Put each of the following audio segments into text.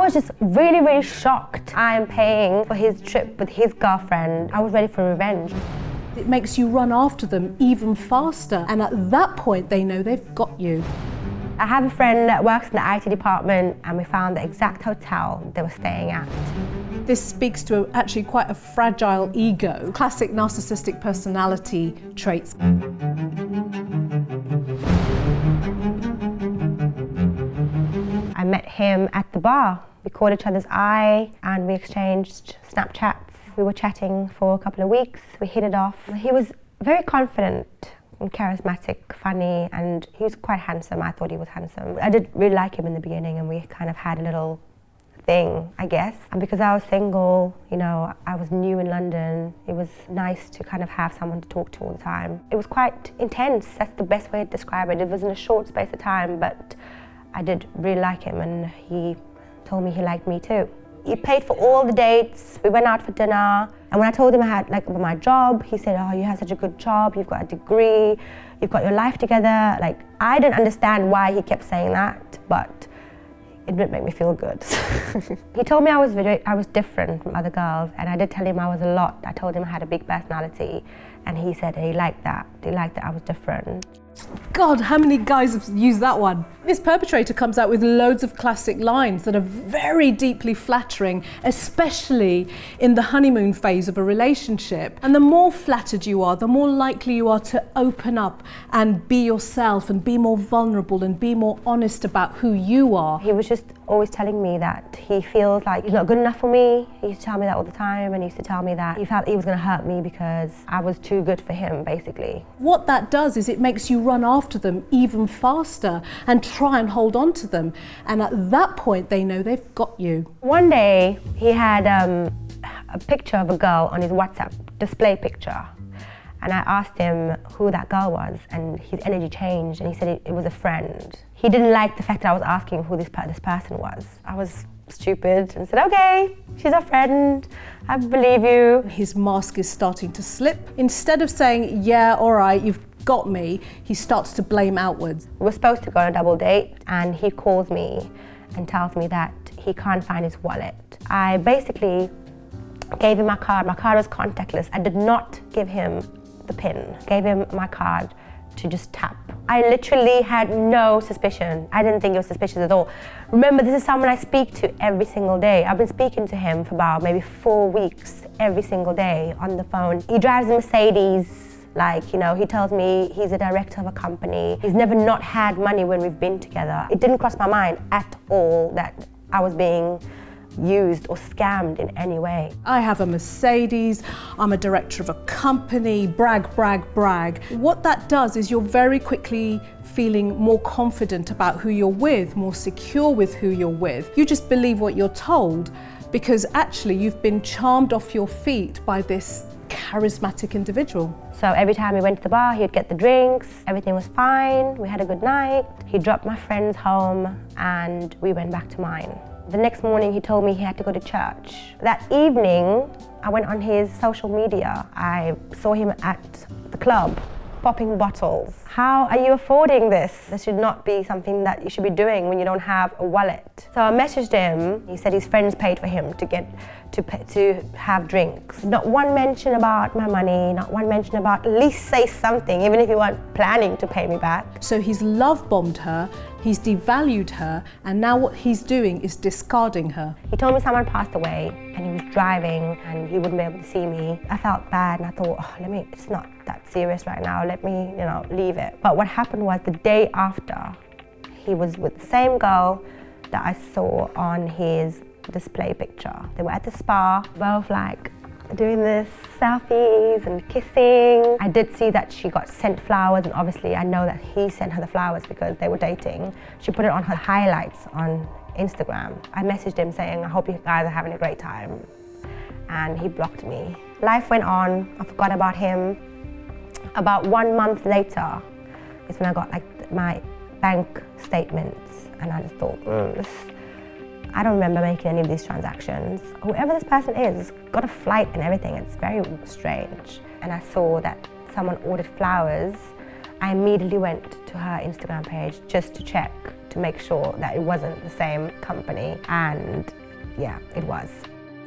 was just really, really shocked. I'm paying for his trip with his girlfriend. I was ready for revenge. It makes you run after them even faster, and at that point they know they've got you. I have a friend that works in the IT department, and we found the exact hotel they were staying at. This speaks to actually quite a fragile ego, classic narcissistic personality traits. I met him at the bar. We caught each other's eye and we exchanged Snapchats. We were chatting for a couple of weeks. We hit it off. He was very confident and charismatic, funny, and he was quite handsome. I thought he was handsome. I did really like him in the beginning, and we kind of had a little thing, I guess. And because I was single, you know, I was new in London, it was nice to kind of have someone to talk to all the time. It was quite intense. That's the best way to describe it. It was in a short space of time, but I did really like him, and he told me he liked me too. He paid for all the dates. We went out for dinner. And when I told him I had about my job, he said, "Oh, you have such a good job. You've got a degree. You've got your life together." Like, I didn't understand why he kept saying that, but it did make me feel good. He told me I was different from other girls, and I did tell him I was a lot. I told him I had a big personality, and he said he liked that. He liked that I was different. God, how many guys have used that one? This perpetrator comes out with loads of classic lines that are very deeply flattering, especially in the honeymoon phase of a relationship. And the more flattered you are, the more likely you are to open up and be yourself and be more vulnerable and be more honest about who you are. He was just always telling me that he feels like he's not good enough for me. He used to tell me that all the time, and he used to tell me that he felt he was going to hurt me because I was too good for him, basically. What that does is it makes you run after them even faster and try and hold on to them. And at that point, they know they've got you. One day, he had a picture of a girl on his WhatsApp display picture. And I asked him who that girl was, and his energy changed, and he said it was a friend. He didn't like the fact that I was asking who this person was. I was stupid and said, "Okay, she's a friend, I believe you." His mask is starting to slip. Instead of saying, "Yeah, all right, you've got me," he starts to blame outwards. We were supposed to go on a double date, and he calls me and tells me that he can't find his wallet. I basically gave him my card. My card was contactless. I did not give him the PIN. Gave him my card to just tap. I literally had no suspicion. I didn't think it was suspicious at all. Remember, this is someone I speak to every single day. I've been speaking to him for about maybe 4 weeks, every single day on the phone. He drives a Mercedes. Like, you know, he tells me he's a director of a company. He's never not had money when we've been together. It didn't cross my mind at all that I was being used or scammed in any way. I have a Mercedes, I'm a director of a company, brag, brag, brag. What that does is you're very quickly feeling more confident about who you're with, more secure with who you're with. You just believe what you're told because actually you've been charmed off your feet by this charismatic individual. So every time we went to the bar, he'd get the drinks, everything was fine, we had a good night. He dropped my friends home and we went back to mine. The next morning, he told me he had to go to church. That evening, I went on his social media. I saw him at the club, popping bottles. How are you affording this? This should not be something that you should be doing when you don't have a wallet. So I messaged him. He said his friends paid for him to have drinks. Not one mention about my money, not one mention about, at least say something, even if you weren't planning to pay me back. So he's love bombed her, he's devalued her, and now what he's doing is discarding her. He told me someone passed away and he was driving and he wouldn't be able to see me. I felt bad and I thought, it's not that serious right now, let me, leave it. But what happened was the day after, he was with the same girl that I saw on his display picture. They were at the spa, both like doing this selfies and kissing. I did see that she got sent flowers, and obviously I know that he sent her the flowers because they were dating. She put it on her highlights on Instagram. I messaged him saying, "I hope you guys are having a great time." And he blocked me. Life went on, I forgot about him. About 1 month later is when I got my bank statements, and I just thought, I don't remember making any of these transactions. Whoever this person is got a flight and everything. It's very strange. And I saw that someone ordered flowers. I immediately went to her Instagram page just to check, to to make sure that it wasn't the same company, and yeah, it was.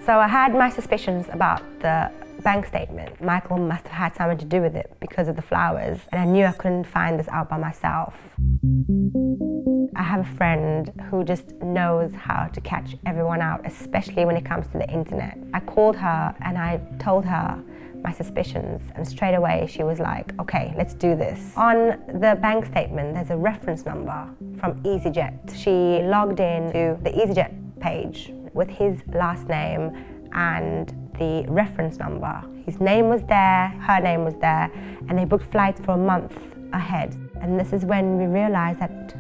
So I had my suspicions about the bank statement. Michael must have had something to do with it because of the flowers, and I knew I couldn't find this out by myself. I have a friend who just knows how to catch everyone out, especially when it comes to the internet. I called her and I told her my suspicions, and straight away she was like, okay, let's do this. On the bank statement, there's a reference number from EasyJet. She logged in to the EasyJet page with his last name and the reference number. His name was there, her name was there, and they booked flights for a month ahead. And this is when we realized that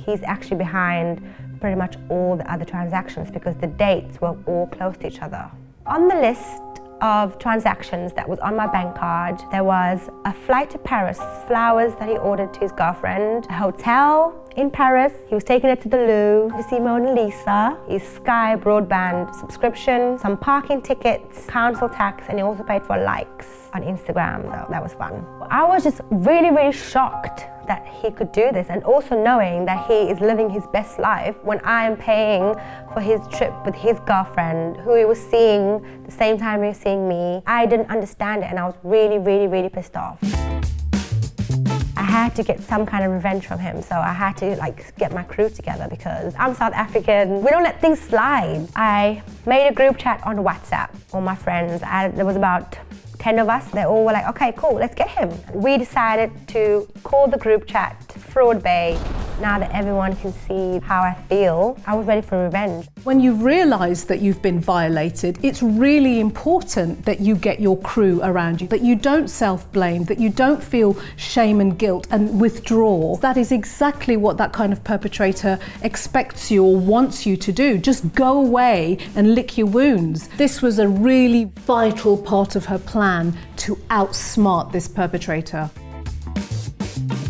he's actually behind pretty much all the other transactions because the dates were all close to each other. On the list of transactions that was on my bank card, there was a flight to Paris, flowers that he ordered to his girlfriend, a hotel in Paris, he was taking it to the Louvre to see Mona Lisa, his Sky broadband subscription, some parking tickets, council tax, and he also paid for likes on Instagram, so that was fun. I was just really shocked that he could do this, and also knowing that he is living his best life when I am paying for his trip with his girlfriend, who he was seeing the same time he was seeing me. I didn't understand it, and I was really pissed off. I had to get some kind of revenge from him, so I had to get my crew together because I'm South African. We don't let things slide. I made a group chat on WhatsApp, all my friends. There was about 10 of us. They all were like, okay, cool, let's get him. We decided to call the group chat Fraudbae. Now that everyone can see how I feel, I was ready for revenge. When you realise that you've been violated, it's really important that you get your crew around you, that you don't self-blame, that you don't feel shame and guilt and withdraw. That is exactly what that kind of perpetrator expects you or wants you to do. Just go away and lick your wounds. This was a really vital part of her plan to outsmart this perpetrator.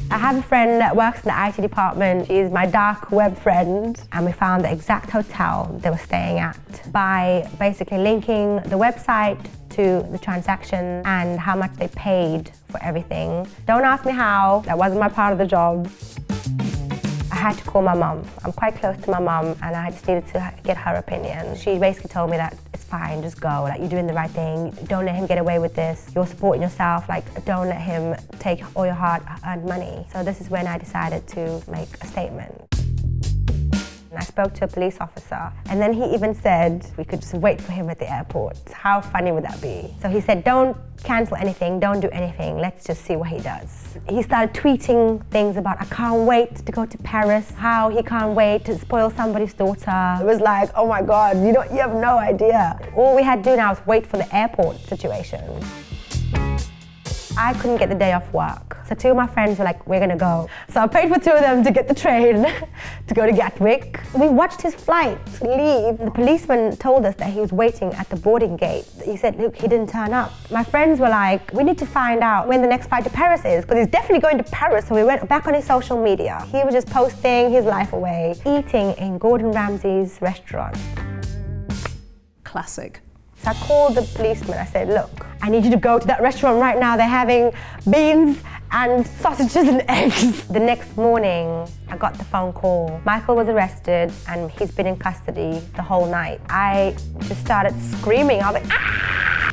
I have a friend that works in the IT department. She is my dark web friend, and we found the exact hotel they were staying at by basically linking the website to the transaction and how much they paid for everything. Don't ask me how, that wasn't my part of the job. I had to call my mum. I'm quite close to my mum, and I just needed to get her opinion. She basically told me that it's fine, just go, you're doing the right thing. Don't let him get away with this. You're supporting yourself, don't let him take all your hard-earned money. So this is when I decided to make a statement. I spoke to a police officer, and then he even said we could just wait for him at the airport. How funny would that be? So he said, don't cancel anything, don't do anything, let's just see what he does. He started tweeting things about, I can't wait to go to Paris, how he can't wait to spoil somebody's daughter. It was like, oh my God, you have no idea. All we had to do now was wait for the airport situation. I couldn't get the day off work. So two of my friends were like, we're gonna go. So I paid for two of them to get the train to go to Gatwick. We watched his flight leave. The policeman told us that he was waiting at the boarding gate. He said, look, he didn't turn up. My friends were like, we need to find out when the next flight to Paris is, because he's definitely going to Paris. So we went back on his social media. He was just posting his life away, eating in Gordon Ramsay's restaurant. Classic. So I called the policeman. I said, look, I need you to go to that restaurant right now. They're having beans and sausages and eggs. The next morning, I got the phone call. Michael was arrested and he's been in custody the whole night. I just started screaming. I was like, ah!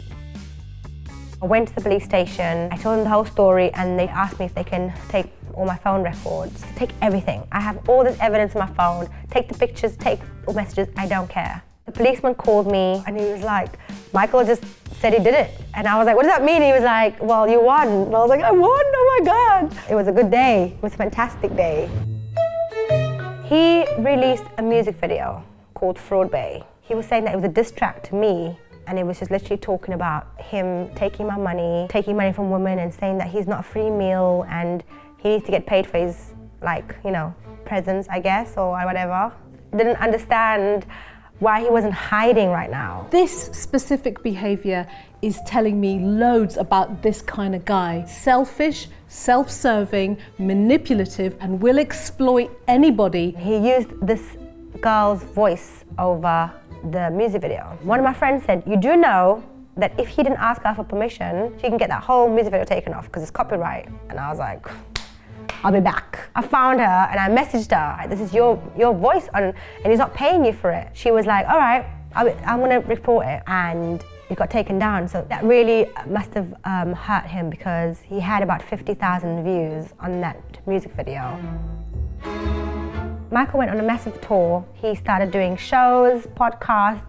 I went to the police station. I told them the whole story, and they asked me if they can take all my phone records. Take everything. I have all this evidence on my phone. Take the pictures, take all messages, I don't care. The policeman called me and he was like, Michael just said he did it. And I was like, what does that mean? He was like, well, you won. And I was like, I won, oh my God. It was a good day. It was a fantastic day. He released a music video called Fraudbae. He was saying that it was a diss track to me, and it was just literally talking about him taking my money, taking money from women, and saying that he's not a free meal and he needs to get paid for his, presents, I guess, or whatever. Didn't understand why he wasn't hiding right now. This specific behaviour is telling me loads about this kind of guy. Selfish, self-serving, manipulative, and will exploit anybody. He used this girl's voice over the music video. One of my friends said, you do know that if he didn't ask her for permission, she can get that whole music video taken off because it's copyright. And I was like, I'll be back. I found her and I messaged her, this is your voice on, and he's not paying you for it. She was like, all right, I'm gonna report it. And it got taken down. So that really must have hurt him, because he had about 50,000 views on that music video. Michael went on a massive tour. He started doing shows, podcasts,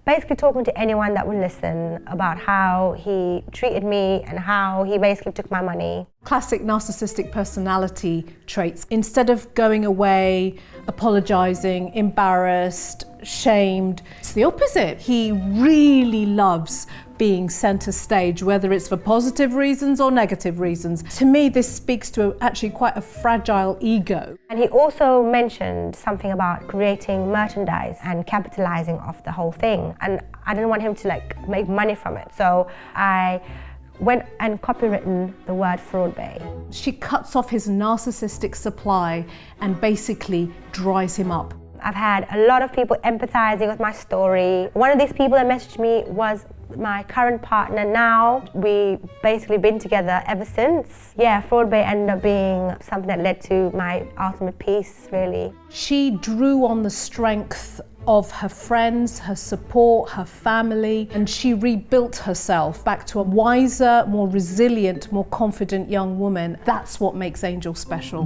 basically talking to anyone that would listen about how he treated me and how he basically took my money. Classic narcissistic personality traits. Instead of going away, apologizing, embarrassed, shamed, it's the opposite. He really loves being center stage, whether it's for positive reasons or negative reasons. To me, this speaks to actually quite a fragile ego. And he also mentioned something about creating merchandise and capitalizing off the whole thing. And I didn't want him to make money from it. So I went and copywritten the word Fraudbae. She cuts off his narcissistic supply and basically dries him up. I've had a lot of people empathizing with my story. One of these people that messaged me was my current partner now. We basically been together ever since. Yeah, Fraudbae ended up being something that led to my ultimate peace, really. She drew on the strength of her friends, her support, her family, and she rebuilt herself back to a wiser, more resilient, more confident young woman. That's what makes Angel special.